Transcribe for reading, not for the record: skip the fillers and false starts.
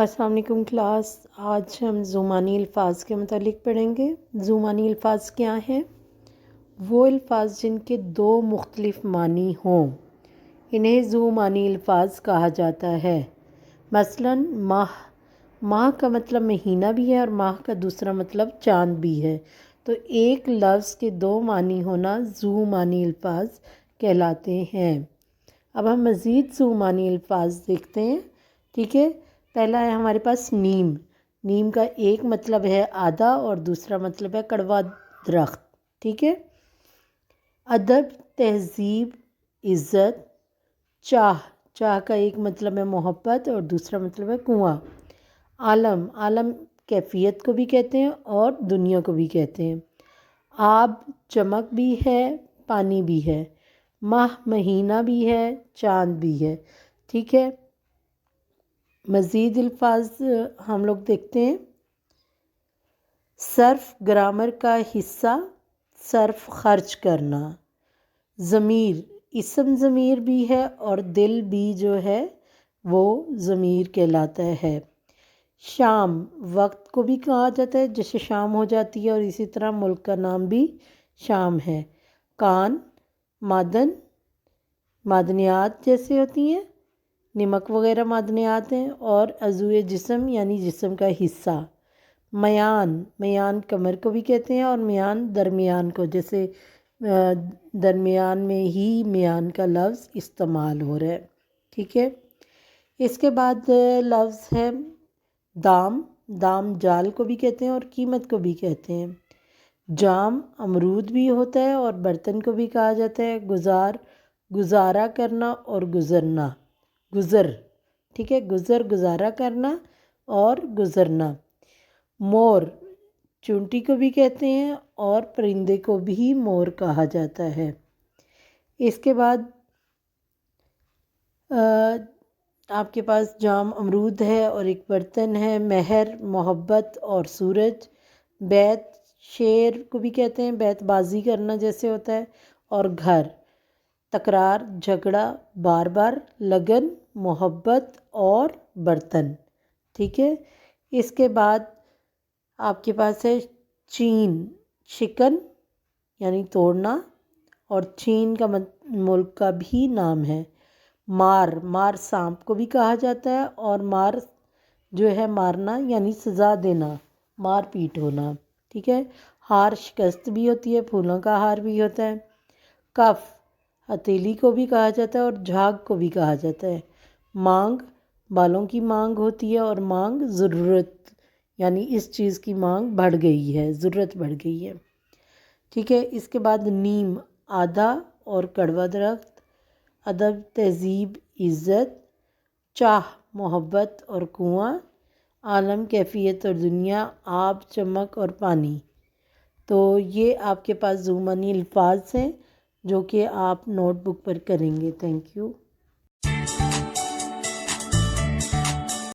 السلام علیکم کلاس، آج ہم زمانی الفاظ کے متعلق پڑھیں گے۔ زمانی الفاظ کیا ہیں؟ وہ الفاظ جن کے دو مختلف معنی ہوں، انہیں زمانی الفاظ کہا جاتا ہے۔ مثلاً ماہ کا مطلب مہینہ بھی ہے اور ماہ کا دوسرا مطلب چاند بھی ہے، تو ایک لفظ کے دو معنی ہونا زمانی الفاظ کہلاتے ہیں۔ اب ہم مزید زمانی الفاظ دیکھتے ہیں، ٹھیک ہے۔ پہلا ہے ہمارے پاس نیم۔ نیم کا ایک مطلب ہے آدھا اور دوسرا مطلب ہے کڑوا درخت، ٹھیک ہے۔ ادب، تہذیب، عزت۔ چاہ کا ایک مطلب ہے محبت اور دوسرا مطلب ہے کنواں۔ عالم کیفیت کو بھی کہتے ہیں اور دنیا کو بھی کہتے ہیں۔ آب چمک بھی ہے، پانی بھی ہے۔ ماہ مہینہ بھی ہے، چاند بھی ہے، ٹھیک ہے۔ مزید الفاظ ہم لوگ دیکھتے ہیں۔ صرف گرامر کا حصہ، صرف خرچ کرنا۔ ضمیر، اسم ضمیر بھی ہے اور دل بھی جو ہے وہ ضمیر کہلاتا ہے۔ شام، وقت کو بھی کہا جاتا ہے، جیسے شام ہو جاتی ہے، اور اسی طرح ملک کا نام بھی شام ہے۔ کان، معدنیات جیسے ہوتی ہیں، نمک وغیرہ معدنیات ہیں، اور عضوِ جسم یعنی جسم کا حصہ۔ میان کمر کو بھی کہتے ہیں، اور میان درمیان کو، جیسے درمیان میں ہی میان کا لفظ استعمال ہو رہا ہے، ٹھیک ہے۔ اس کے بعد لفظ ہے دام جال کو بھی کہتے ہیں اور قیمت کو بھی کہتے ہیں۔ جام امرود بھی ہوتا ہے اور برتن کو بھی کہا جاتا ہے۔ گزارا کرنا اور گزرنا، ٹھیک ہے، گزارا کرنا اور گزرنا۔ مور، چونٹی کو بھی کہتے ہیں اور پرندے کو بھی مور کہا جاتا ہے۔ اس کے بعد آپ کے پاس جام امرود ہے اور ایک برتن ہے۔ مہر، محبت اور سورج۔ بیت، شعر کو بھی کہتے ہیں، بیت بازی کرنا جیسے ہوتا ہے، اور گھر۔ تکرار، جھگڑا، بار بار۔ لگن، محبت اور برتن، ٹھیک ہے۔ اس کے بعد آپ کے پاس ہے چین، شکن یعنی توڑنا، اور چین کا ملک کا بھی نام ہے۔ مار سانپ کو بھی کہا جاتا ہے، اور مار جو ہے مارنا یعنی سزا دینا، مار پیٹ ہونا، ٹھیک ہے۔ ہار، شکست بھی ہوتی ہے، پھولوں کا ہار بھی ہوتا ہے۔ کف، ہتھیلی کو بھی کہا جاتا ہے اور جھاگ کو بھی کہا جاتا ہے۔ مانگ، بالوں کی مانگ ہوتی ہے، اور مانگ ضرورت یعنی اس چیز کی مانگ بڑھ گئی ہے، ضرورت بڑھ گئی ہے، ٹھیک ہے۔ اس کے بعد نیم، آدھا اور کڑوا درخت۔ ادب، تہذیب، عزت۔ چاہ، محبت اور کنواں۔ عالم کیفیت اور دنیا۔ آب، چمک اور پانی۔ تو یہ آپ کے پاس زمانی الفاظ ہیں جو کہ آپ نوٹ بک پر کریں گے۔ Thank you.